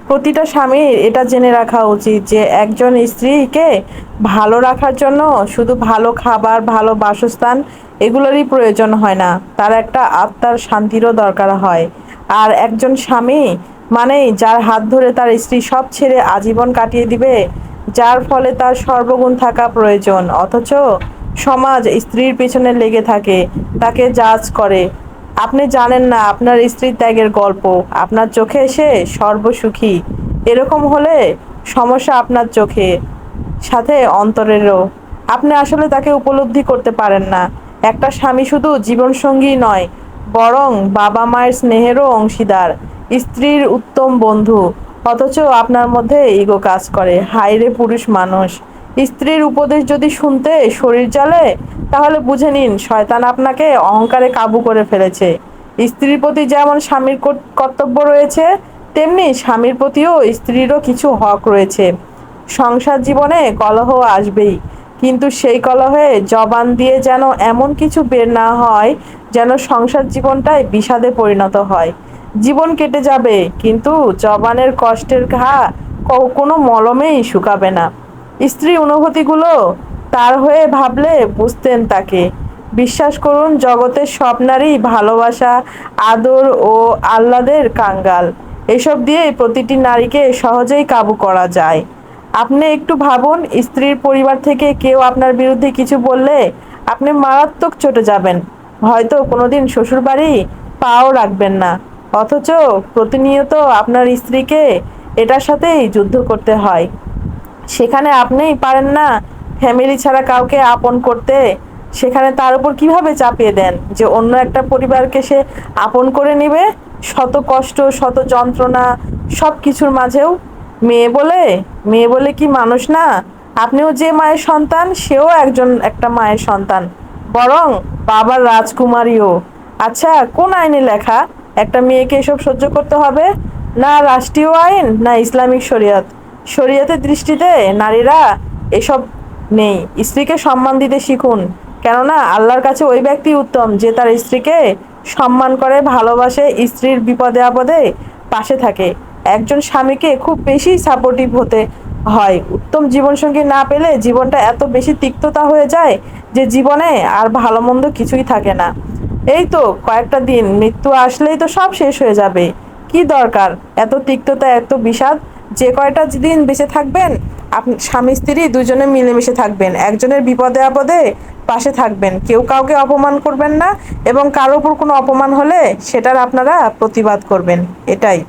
প্রতিটা স্বামীর এটা জেনে রাখা উচিত যে একজন স্ত্রীকে ভালো রাখার জন্য শুধু ভালো খাবার, ভালো বাসস্থান এগুলোরই প্রয়োজন হয় না, তার একটা আত্মার শান্তিরও দরকার হয়। আর একজন স্বামী মানেই যার হাত ধরে তার স্ত্রী সব ছেড়ে আজীবন কাটিয়ে দিবে, যার ফলে তার সর্বগুণ থাকা প্রয়োজন, অথচ সমাজ স্ত্রীর পেছনে লেগে থাকে, তাকে জাজ করে। আপনি জানেন না আপনার স্ত্রীর ত্যাগের গল্প, আপনার চোখে সে সর্বসুখী। এরকম হলে সমস্যা আপনার চোখে, সাথে অন্তরেরও। আপনি আসলে তাকে উপলব্ধি করতে পারেন না। একটা স্বামী শুধু জীবনসঙ্গী নয়, বরং বাবা মায়ের স্নেহেরও অংশীদার, স্ত্রীর উত্তম বন্ধু। অথচ আপনার মধ্যে ইগো কাজ করে। হায়রে পুরুষ মানুষ! স্ত্রীর উপদেশ যদি শুনতে শরীর জ্বলে, তাহলে বুঝে নিন শয়তান আপনাকে অহংকারে কাবু করে ফেলেছে। স্ত্রীর প্রতি যেমন স্বামীর কর্তব্য রয়েছে, তেমনি স্বামীর প্রতিও স্ত্রীরও কিছু হক রয়েছে। সংসার জীবনে কলহ আসবেই, কিন্তু সেই কলহে জবান দিয়ে যেন এমন কিছু বের না হয় যেন সংসার জীবনটাই বিষাদে পরিণত হয়। জীবন কেটে যাবে, কিন্তু জবানের কষ্টের ঘা কোনো মলমেই শুকাবে না। স্ত্রী অনুভূতিগুলো তার হয়ে ভাবলে বুঝতেন তাকে। বিশ্বাস করুন, জগতের সব নারী ভালোবাসা, আদর ও আহ্লাদের কাঙ্গাল। এসব দিয়েই প্রতিটি নারীকে সহজেই কাবু করা যায়। আপনি একটু ভাবুন, স্ত্রীর পরিবার থেকে কেউ আপনার বিরুদ্ধে কিছু বললে আপনি মারাত্মক চটে যাবেন, হয়তো কোনোদিন শ্বশুরবাড়ি পাও রাখবেন না। অথচ প্রতিনিয়ত আপনার স্ত্রীকে এটার সাথেই যুদ্ধ করতে হয়। সেখানে আপনিই পারেন না ফ্যামিলি ছাড়া কাউকে আপন করতে, সেখানে তার উপর কিভাবে চাপিয়ে দেন যে অন্য একটা পরিবারকে সে আপন করে নেবে, শত কষ্ট, শত যন্ত্রণা, সব কিছুর মাঝেও। মেয়ে বলে কি মানুষ না? আপনিও যে মায়ের সন্তান, সেও একটা মায়ের সন্তান, বরং বাবার রাজকুমারীও। আচ্ছা, কোন আইনে লেখা একটা মেয়েকে এসব সহ্য করতে হবে? না রাষ্ট্রীয় আইন, না ইসলামিক শরিয়ত। শরিয়তের দৃষ্টিতে নারীরা এসব নেই। স্ত্রীকে সম্মান দিতে শিখুন, কেননা আল্লাহর কাছে ওই ব্যক্তি উত্তম যে তার স্ত্রীকে সম্মান করে, ভালোবাসে, স্ত্রীর বিপদে আপদে পাশে থাকে। একজন স্বামীকে খুব বেশি সাপোর্টিভ হতে হয়। উত্তম জীবনসঙ্গী না পেলে জীবনটা এত বেশি তিক্ততা হয়ে যায় যে জীবনে আর ভালো মন্দ কিছুই থাকে না। এই তো কয়েকটা দিন, মৃত্যু আসলেই তো সব শেষ হয়ে যাবে। কি দরকার এত তিক্ততা, এত বিষাদ? যে কয়টা দিন বেঁচে থাকবেন, আপনি স্বামী স্ত্রী দুজনে মিলেমিশে থাকবেন, একজনের বিপদে আপদে পাশে থাকবেন, কেউ কাউকে অপমান করবেন না, এবং কারোর উপর কোনো অপমান হলে সেটার আপনারা প্রতিবাদ করবেন। এটাই।